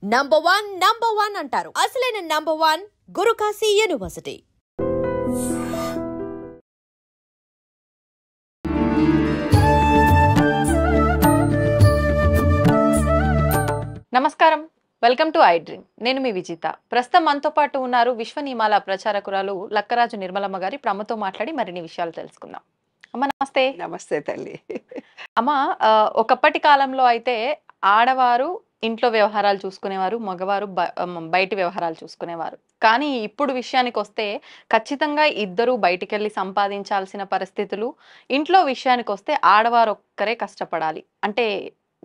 Number one అంటారు. అసలైన number one Guru Kashi university. నమస్కారం, వెల్కమ్ టు ఐ డ్రీమ్. నేను మీ విజిత. ప్రస్తుతం మనతో పాటు ఉన్నారు విశ్వ నియమాల ప్రచారకురాలు లక్కరాజు నిర్మలమ్మ గారి. ప్రమ్మతో మాట్లాడి మరిన్ని విషయాలు తెలుసుకుందాం. అమ్మ నమస్తే. నమస్తే తల్లి. అమ్మ, ఒకప్పటి కాలంలో అయితే ఆడవారు ఇంట్లో వ్యవహారాలు చూసుకునేవారు, మగవారు బయటి వ్యవహారాలు చూసుకునేవారు. కానీ ఇప్పుడు విషయానికి వస్తే ఖచ్చితంగా ఇద్దరు బయటికెళ్ళి సంపాదించాల్సిన పరిస్థితులు. ఇంట్లో విషయానికి వస్తే ఆడవారు ఒక్కరే కష్టపడాలి. అంటే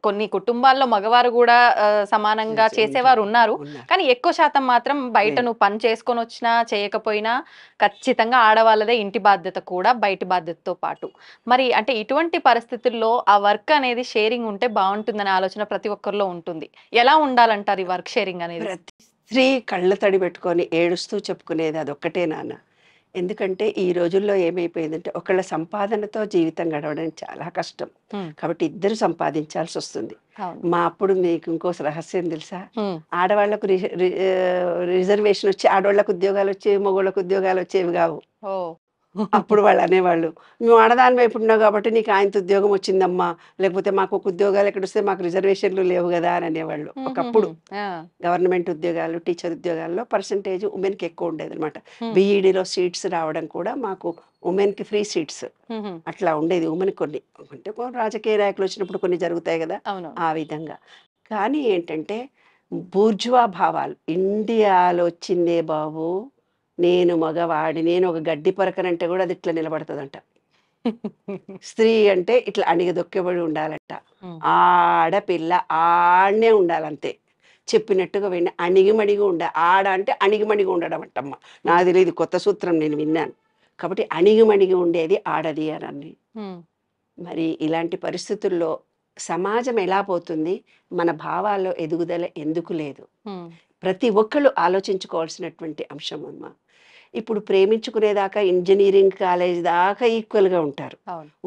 కొన్ని కుటుంబాల్లో మగవారు కూడా సమానంగా చేసేవారు ఉన్నారు, కానీ ఎక్కువ శాతం మాత్రం బయట నువ్వు పని చేసుకొని వచ్చినా చేయకపోయినా ఖచ్చితంగా ఆడవాళ్ళదే ఇంటి బాధ్యత కూడా బయటి బాధ్యతతో పాటు. మరి అంటే ఇటువంటి పరిస్థితుల్లో ఆ వర్క్ అనేది షేరింగ్ ఉంటే బాగుంటుందనే ఆలోచన ప్రతి ఒక్కరిలో ఉంటుంది. ఎలా ఉండాలంటారు ఈ వర్క్ షేరింగ్ అనేది? ప్రతి స్త్రీ కళ్ళ తడి పెట్టుకొని ఏడుస్తూ చెప్పుకునేది అదొక్కటే నాన్న. ఎందుకంటే ఈ రోజుల్లో ఏమైపోయిందంటే ఒకళ్ళ సంపాదనతో జీవితం గడవడం చాలా కష్టం. కాబట్టి ఇద్దరు సంపాదించాల్సి వస్తుంది. మా అప్పుడు మీకు ఇంకో రహస్యం తెలుసా? ఆడవాళ్లకు రిజర్వేషన్ వచ్చి ఆడవాళ్ళకు ఉద్యోగాలు వచ్చేవి, మగవాళ్ళకు ఉద్యోగాలు వచ్చేవి కావు. అప్పుడు వాళ్ళు అనేవాళ్ళు, నువ్వు ఆడదాని వైపు ఉన్నావు కాబట్టి నీకు ఆయనతో ఉద్యోగం వచ్చిందమ్మా, లేకపోతే మాకు ఒక ఉద్యోగాలు ఎక్కడ వస్తే మాకు రిజర్వేషన్లు లేవు కదా అని అనేవాళ్ళు. ఒకప్పుడు గవర్నమెంట్ ఉద్యోగాలు, టీచర్ ఉద్యోగాల్లో పర్సంటేజ్ ఉమెన్కి ఎక్కువ ఉండేది అనమాట. బీఈడీలో సీట్స్ రావడం కూడా మాకు ఉమెన్కి ఫ్రీ సీట్స్ అట్లా ఉండేది. ఉమెన్ కొన్ని అంటే రాజకీయ నాయకులు వచ్చినప్పుడు కొన్ని జరుగుతాయి కదా, ఆ విధంగా. కానీ ఏంటంటే బూర్జువా భావాలు ఇండియాలో వచ్చిందే బాబు. నేను మగవాడి, నేను ఒక గడ్డి పరకనంటే కూడా అది ఇట్లా నిలబడుతుందంట. స్త్రీ అంటే ఇట్లా అణిగదొక్కబడి ఉండాలంట. ఆడపిల్ల ఆడనే ఉండాలంతే, చెప్పినట్టుగా విన్న అణిగిమడిగి ఆడ అంటే అణిగిమడిగి ఉండడం అంటమ్మ. నాకు తెలియదు, కొత్త సూత్రం నేను విన్నాను. కాబట్టి అణిగిమడిగి ఉండేది ఆడది అని. మరి ఇలాంటి పరిస్థితుల్లో సమాజం ఎలా పోతుంది? మన భావాల్లో ఎదుగుదల ఎందుకు లేదు? ప్రతి ఒక్కళ్ళు ఆలోచించుకోవాల్సినటువంటి అంశం అమ్మ. ఇప్పుడు ప్రేమించుకునేదాకా ఇంజనీరింగ్ కాలేజ్ దాకా ఈక్వల్గా ఉంటారు.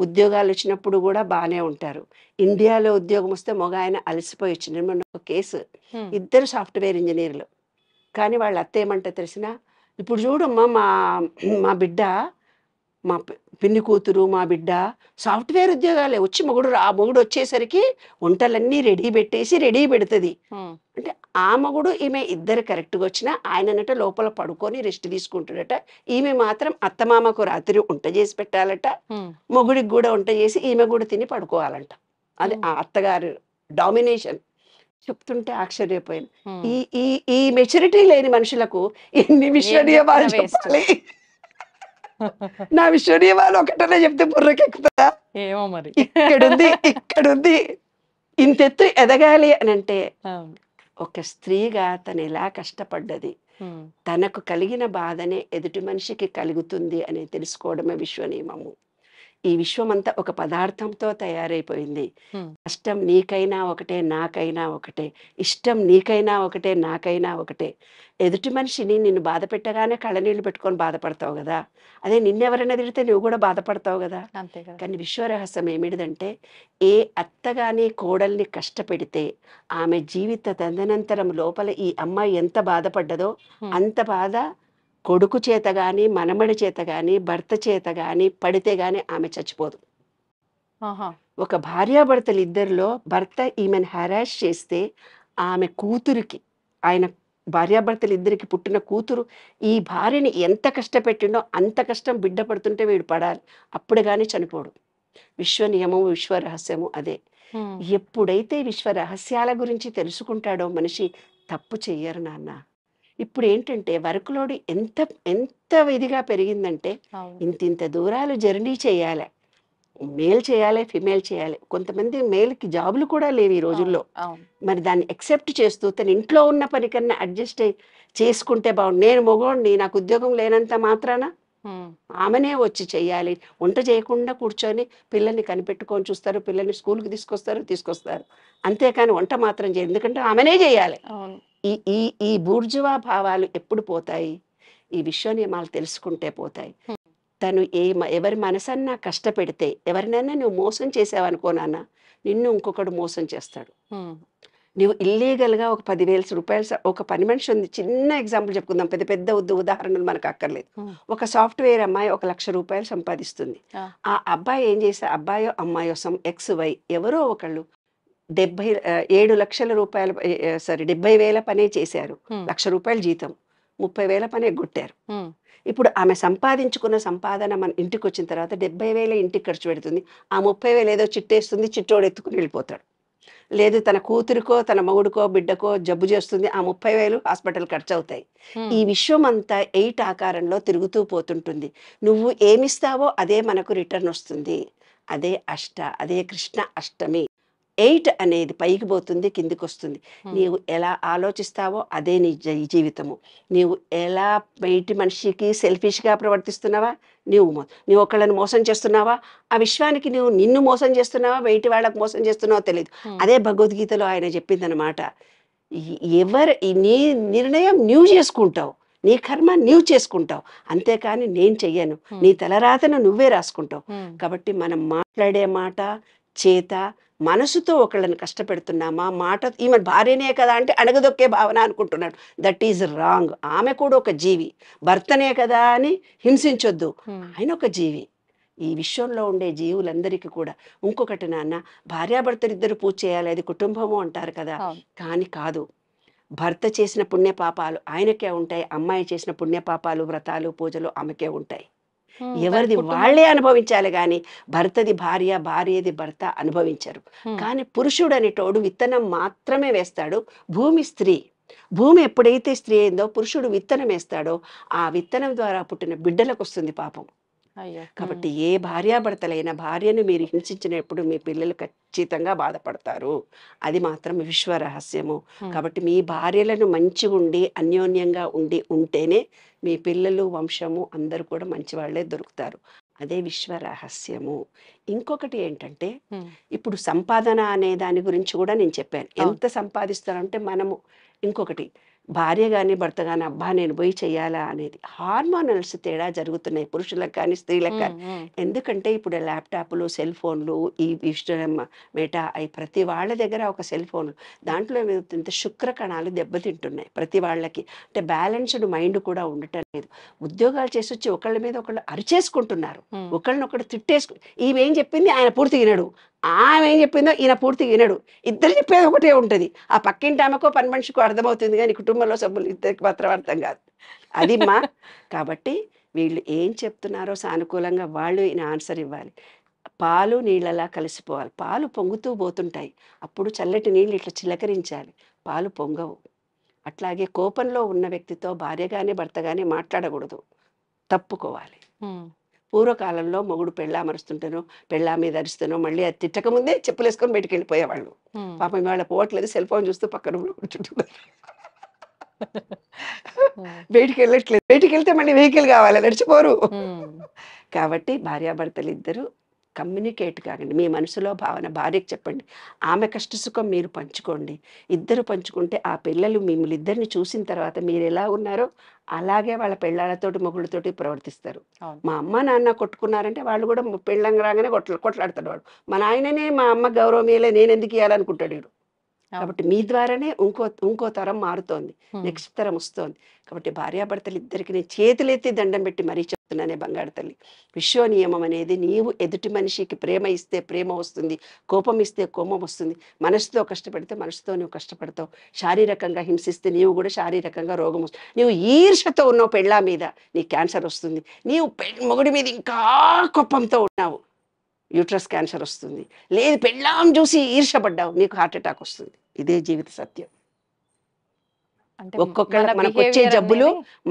ఉద్యోగాలు వచ్చినప్పుడు కూడా బాగానే ఉంటారు. ఇండియాలో ఉద్యోగం వస్తే మగ ఆయన అలసిపోయి వచ్చింది. మొన్న ఒక కేసు, ఇద్దరు సాఫ్ట్వేర్ ఇంజనీర్లు. కానీ వాళ్ళ అత్త ఏమంటే తెలిసిన, ఇప్పుడు చూడమ్మా మా బిడ్డ, మా పిన్ని కూతురు, మా బిడ్డ సాఫ్ట్వేర్ ఉద్యోగాలే వచ్చి మొగుడు వచ్చేసరికి వంటలన్నీ రెడీ పెడుతుంది అంటే ఆ మొగుడు ఈమె ఇద్దరు కరెక్ట్గా వచ్చినా ఆయననట లోపల పడుకొని రెస్ట్ తీసుకుంటాడట. ఈమె మాత్రం అత్తమామకు రాత్రి వంట చేసి పెట్టాలట, మొగుడికి కూడా వంట చేసి ఈమె కూడా తిని పడుకోవాలంట. అది ఆ అత్తగారు డామినేషన్. చెప్తుంటే ఆశ్చర్యపోయింది. ఈ ఈ ఈ మెచ్యూరిటీ లేని మనుషులకు ఎన్ని విశ్వనీయమాలు చెప్పాలి? నా విశ్వనీయమాలు ఒకటనే చెప్తే బుర్రకెక్కుతుందా? ఏమో మరి. ఇక్కడుంది ఇంతెత్తు ఎదగాలి అని అంటే ఒక స్త్రీగా తను ఎలా కష్టపడ్డది, తనకు కలిగిన బాధనే ఎదుటి మనిషికి కలుగుతుంది అని తెలుసుకోవడమే విశ్వనియమము. ఈ విశ్వమంతా ఒక పదార్థంతో తయారైపోయింది. కష్టం నీకైనా ఒకటే, నాకైనా ఒకటే. ఇష్టం నీకైనా ఒకటే, నాకైనా ఒకటే. ఎదుటి మనిషిని నిన్ను బాధ పెట్టగానే కళ్ళనీళ్ళు పెట్టుకొని బాధపడతావు కదా, అదే నిన్నెవరైనా తిడితే నువ్వు కూడా బాధపడతావు కదా. కానీ విశ్వరహస్యం ఏమిటిదంటే, ఏ అత్తగాని కోడల్ని కష్టపెడితే ఆమె జీవిత తదనంతరం లోపల ఈ అమ్మాయి ఎంత బాధపడ్డదో అంత బాధ కొడుకు చేత కానీ, మనమడి చేత కానీ, భర్త చేత కానీ పడితే కానీ ఆమె చచ్చిపోదు. ఒక భార్యాభర్తలు ఇద్దరిలో భర్త ఈమెను హెరాస్ చేస్తే ఆమె కూతురికి, ఆయన భార్యాభర్తలు ఇద్దరికి పుట్టిన కూతురు ఈ భార్యని ఎంత కష్టపెట్టిండో అంత కష్టం బిడ్డ పడుతుంటే వీడు పడాలి, అప్పుడు కానీ చనిపోడు. విశ్వ నియమము, విశ్వ రహస్యము అదే. ఎప్పుడైతే విశ్వ రహస్యాల గురించి తెలుసుకుంటాడో మనిషి తప్పు చెయ్యరు నాన్న. ఇప్పుడు ఏంటంటే వర్క్ లోడ్ ఎంత ఇదిగా పెరిగిందంటే ఇంత దూరాలు జర్నీ చేయాలి, మేల్ చేయాలి, ఫిమేల్ చేయాలి. కొంతమంది మేల్కి జాబులు కూడా లేవు ఈ రోజుల్లో. మరి దాన్ని ఎక్సెప్ట్ చేస్తూ తన ఇంట్లో ఉన్న పని కన్నా అడ్జస్ట్ చేసుకుంటే బాగుంది. నేను మగోడిని, నాకు ఉద్యోగం లేనంత మాత్రాన ఆమెనే వచ్చి చెయ్యాలి. వంట చేయకుండా కూర్చొని పిల్లల్ని కనిపెట్టుకొని చూస్తారు, పిల్లల్ని స్కూల్కి తీసుకొస్తారు. అంతేకాని వంట మాత్రం చేయదు, ఎందుకంటే ఆమెనే చేయాలి. ఈ ఈ ఈ బూర్జువా భావాలు ఎప్పుడు పోతాయి? ఈ విశ్వ నియమాలు తెలుసుకుంటే పోతాయి. తను ఎవరి మనసన్నా కష్టపెడితే, ఎవరినైనా నువ్వు మోసం చేసావనుకో నాన్న, నిన్ను ఇంకొకడు మోసం చేస్తాడు. నువ్వు ఇల్లీగల్గా ఒక 10,000 రూపాయలు ఒక పని మనిషి ఉంది, చిన్న ఎగ్జాంపుల్ చెప్పుకుందాం, పెద్ద పెద్ద ఉదాహరణలు మనకు అక్కర్లేదు. ఒక సాఫ్ట్వేర్ అమ్మాయి 1,00,000 రూపాయలు సంపాదిస్తుంది. ఆ అబ్బాయి ఏం చేస్తే, అబ్బాయో అమ్మాయో XY ఎవరో ఒకళ్ళు 7 లక్షల రూపాయలు 70,000 పనే చేశారు, 1,00,000 రూపాయలు జీతం, 30,000 పనే కొట్టారు. ఇప్పుడు ఆమె సంపాదించుకున్న సంపాదన మన ఇంటికి వచ్చిన తర్వాత 70,000 ఇంటికి ఖర్చు పెడుతుంది, ఆ 30,000 ఏదో చిట్టేస్తుంది, చిట్టోడు ఎత్తుకుని వెళ్ళిపోతాడు. లేదు తన కూతురికో తన మగుడికో బిడ్డకో జబ్బు చేస్తుంది, ఆ 30,000 హాస్పిటల్ ఖర్చు అవుతాయి. ఈ విశ్వం అంతా 8 ఆకారంలో తిరుగుతూ పోతుంటుంది. నువ్వు ఏమిస్తావో అదే మనకు రిటర్న్ వస్తుంది. అదే కృష్ణ అష్టమి. 8 అనేది పైకి పోతుంది, కిందికి వస్తుంది. నీవు ఎలా ఆలోచిస్తావో అదే నీ జీవితము. నీవు ఎలా బయటి మనిషికి సెల్ఫిష్గా ప్రవర్తిస్తున్నావా, నీవు ఒకళ్ళని మోసం చేస్తున్నావా, ఆ విశ్వానికి నిన్ను మోసం చేస్తున్నావా, బయటి వాళ్ళకు మోసం చేస్తున్నావో తెలియదు. అదే భగవద్గీతలో ఆయన చెప్పిందనమాట. నీ నిర్ణయం నీవు చేసుకుంటావు, నీ కర్మ నీవు చేసుకుంటావు, అంతేకాని నేను చెయ్యను. నీ తలరాతను నువ్వే రాసుకుంటావు. కాబట్టి మనం మాట్లాడే మాట చేత మనసుతో ఒకళ్ళని కష్టపెడుతున్నామా, మాట ఈమె భార్యనే కదా అంటే అణగదొక్కే భావన అనుకుంటున్నాడు. That is wrong. ఆమె కూడా ఒక జీవి, భర్తనే కదా అని హింసించొద్దు, ఆయన ఒక జీవి. ఈ విశ్వంలో ఉండే జీవులందరికీ కూడా ఇంకొకటి నాన్న, భార్యాభర్తలు ఇద్దరు పూజ చేయాలి, అది కుటుంబము అంటారు కదా, కానీ కాదు. భర్త చేసిన పుణ్యపాపాలు ఆయనకే ఉంటాయి, అమ్మాయి చేసిన పుణ్యపాపాలు వ్రతాలు పూజలు ఆమెకే ఉంటాయి. ఎవరిది వాళ్ళే అనుభవించాలి కానీ భర్తది భార్య, భార్యది భర్త అనుభవించరు. కానీ పురుషుడు అనేటోడు విత్తనం మాత్రమే వేస్తాడు, భూమి స్త్రీ. భూమి ఎప్పుడైతే స్త్రీ అయిందో పురుషుడు విత్తనం వేస్తాడో ఆ విత్తనం ద్వారా పుట్టిన బిడ్డలకు వస్తుంది పాపం. కాబట్టి ఏ భార్యాభర్తలైనా భార్యను మీరు హింసించినప్పుడు మీ పిల్లలు ఖచ్చితంగా బాధపడతారు. అది మాత్రం విశ్వ రహస్యము. కాబట్టి మీ భార్యలను మంచిగా ఉండి అన్యోన్యంగా ఉంటేనే మీ పిల్లలు వంశము అందరూ కూడా మంచి వాళ్ళే దొరుకుతారు. అదే విశ్వ రహస్యము. ఇంకొకటి ఏంటంటే, ఇప్పుడు సంపాదన అనే దాని గురించి కూడా నేను చెప్పాను. ఎంత సంపాదిస్తారంటే మనము, ఇంకొకటి భార్య కానీ భర్త కానీ అబ్బా నేను పోయి చెయ్యాలా అనేది హార్మోనల్స్ తేడా జరుగుతున్నాయి పురుషులకు కానీ స్త్రీలకు కానీ. ఎందుకంటే ఇప్పుడు ల్యాప్టాప్లు, సెల్ ఫోన్లు, ఈ మెటా అవి ప్రతి వాళ్ళ దగ్గర ఒక సెల్ ఫోన్, దాంట్లో ఏమవుతుంటే శుక్ర కణాలు దెబ్బతింటున్నాయి ప్రతి వాళ్ళకి. అంటే బ్యాలెన్స్డ్ మైండ్ కూడా ఉండటం లేదు. ఉద్యోగాలు చేసి వచ్చి ఒకళ్ళ మీద ఒకళ్ళు అరిచేసుకుంటున్నారు, ఒకళ్ళనొకళ్ళు తిట్టేసుకు. ఈమెం చెప్పింది ఆయన పూర్తిగా వినడు, ఆమె ఏం చెప్పిందో ఈయన పూర్తిగా వినడు, ఇద్దరు చెప్పేది ఒకటే ఉంటుంది. ఆ పక్కింటి ఆమెకో పని మనిషికో అర్థమవుతుంది కానీ కుటుంబంలో సభ్యులు ఇద్దరికి మాత్రం అర్థం కాదు. అది మా కాబట్టి వీళ్ళు ఏం చెప్తున్నారో సానుకూలంగా వాళ్ళు ఈయన ఆన్సర్ ఇవ్వాలి. పాలు నీళ్ళలా కలిసిపోవాలి. పాలు పొంగుతూ పోతుంటాయి, అప్పుడు చల్లటి నీళ్ళు ఇట్లా చిలకరించాలి, పాలు పొంగవు. అట్లాగే కోపంలో ఉన్న వ్యక్తితో భార్య కానీ భర్త కానీ మాట్లాడకూడదు, తప్పుకోవాలి. పూర్వకాలంలో మొగుడు పెళ్ళామరుస్తుంటానో పెళ్ళా మీద అరుస్తానో మళ్ళీ అది తిట్టకముందే చెప్పులు వేసుకొని బయటికి వెళ్ళిపోయేవాళ్ళు. పాపం ఇవాళ పోవట్లేదు, సెల్ ఫోన్ చూస్తూ పక్క రూమ్లో కూర్చుంటున్నారు, బయటికి వెళ్ళట్లేదు. బయటికి వెళ్తే మళ్ళీ వెహికల్ కావాలి, నడిచిపోరు. కాబట్టి భార్యాభర్తలు ఇద్దరు కమ్యూనికేట్ కాకండి. మీ మనసులో భావన భార్యకి చెప్పండి, ఆమె కష్టసుఖం మీరు పంచుకోండి. ఇద్దరు పంచుకుంటే ఆ పిల్లలు మిమ్మల్ని ఇద్దరిని చూసిన తర్వాత మీరు ఎలా ఉన్నారో అలాగే వాళ్ళ పెళ్ళాళ్ళతోటి మొగుళ్ళతోటి ప్రవర్తిస్తారు. మా అమ్మ నాన్న కొట్టుకున్నారంటే వాళ్ళు కూడా పెళ్ళం రాగానే కొట్లాడతాడు వాడు. మా నాయననే మా అమ్మ గౌరవం ఇయ్యలే, నేను ఎందుకు ఇవ్వాలనుకుంటాడు వీడు. కాబట్టి మీ ద్వారానే ఇంకో తరం మారుతోంది, నెక్స్ట్ తరం వస్తోంది. కాబట్టి భార్యాభర్తలు ఇద్దరికి నేను చేతులెత్తి దండం పెట్టి మరీ చెప్తున్నానే బంగారు తల్లి, విశ్వ నియమం అనేది నీవు ఎదుటి మనిషికి ప్రేమ ఇస్తే ప్రేమ వస్తుంది, కోపం ఇస్తే కోపం వస్తుంది. మనసుతో కష్టపడితే మనసుతో నువ్వు కష్టపడతావు, శారీరకంగా హింసిస్తే నీవు కూడా శారీరకంగా రోగం వస్తుంది. నీవు ఈర్షతో ఉన్నావు పెళ్ళా మీద, నీ క్యాన్సర్ వస్తుంది. నీవు మొగుడి మీద ఇంకా కోపంతో ఉన్నావు, యూట్రస్ క్యాన్సర్ వస్తుంది. లేదు పెళ్ళాం చూసి ఈర్షపడ్డావు, నీకు హార్ట్ అటాక్ వస్తుంది. ఇదే జీవిత సత్యం. ఒక్కొక్కళ్ళ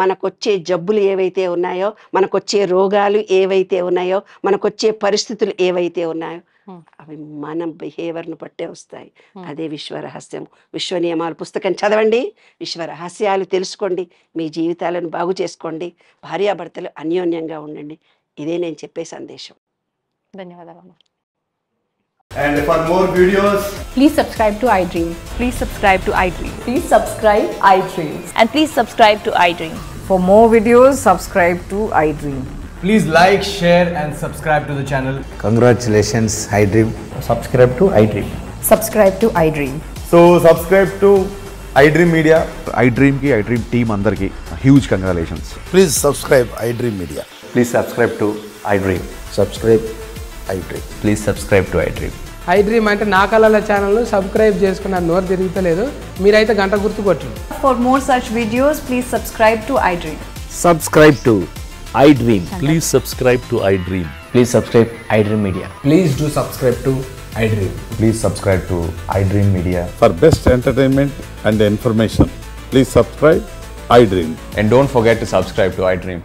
మనకొచ్చే జబ్బులు ఏవైతే ఉన్నాయో, మనకొచ్చే రోగాలు ఏవైతే ఉన్నాయో, మనకొచ్చే పరిస్థితులు ఏవైతే ఉన్నాయో అవి మన బిహేవియర్ను బట్టే వస్తాయి. అదే విశ్వ రహస్యం. విశ్వ నియమాలు పుస్తకం చదవండి, విశ్వ రహస్యాలు తెలుసుకోండి, మీ జీవితాలను బాగు చేసుకోండి, భార్యాభర్తలు అన్యోన్యంగా ఉండండి. ఇదే నేను చెప్పే సందేశం. ధన్యవాదాలు. And for more videos, please subscribe to iDream. Please subscribe to iDream. Please subscribe iDream. And please subscribe to iDream. For more videos, subscribe to iDream. please like, share and subscribe to the channel. Congratulations, iDream. Subscribe to iDream. Subscribe to iDream. So subscribe to iDream Media. iDream team అందరికి huge congratulations. Please subscribe iDream Media. Please subscribe to iDream. Subscribe iDream. Please subscribe to iDream. iDream అంటే నా కళల ఛానల్ను subscribe చేసుకున్న నోరు తిరుగుతలేదు, మీరైతే గంట గుర్తు కొట్టండి. For more such videos, please subscribe to iDream. Subscribe to iDream. Please subscribe to iDream. Please subscribe iDream Media. Please do subscribe to iDream. Please subscribe to iDream Media. For best entertainment and information, please subscribe iDream. And don't forget to subscribe to iDream.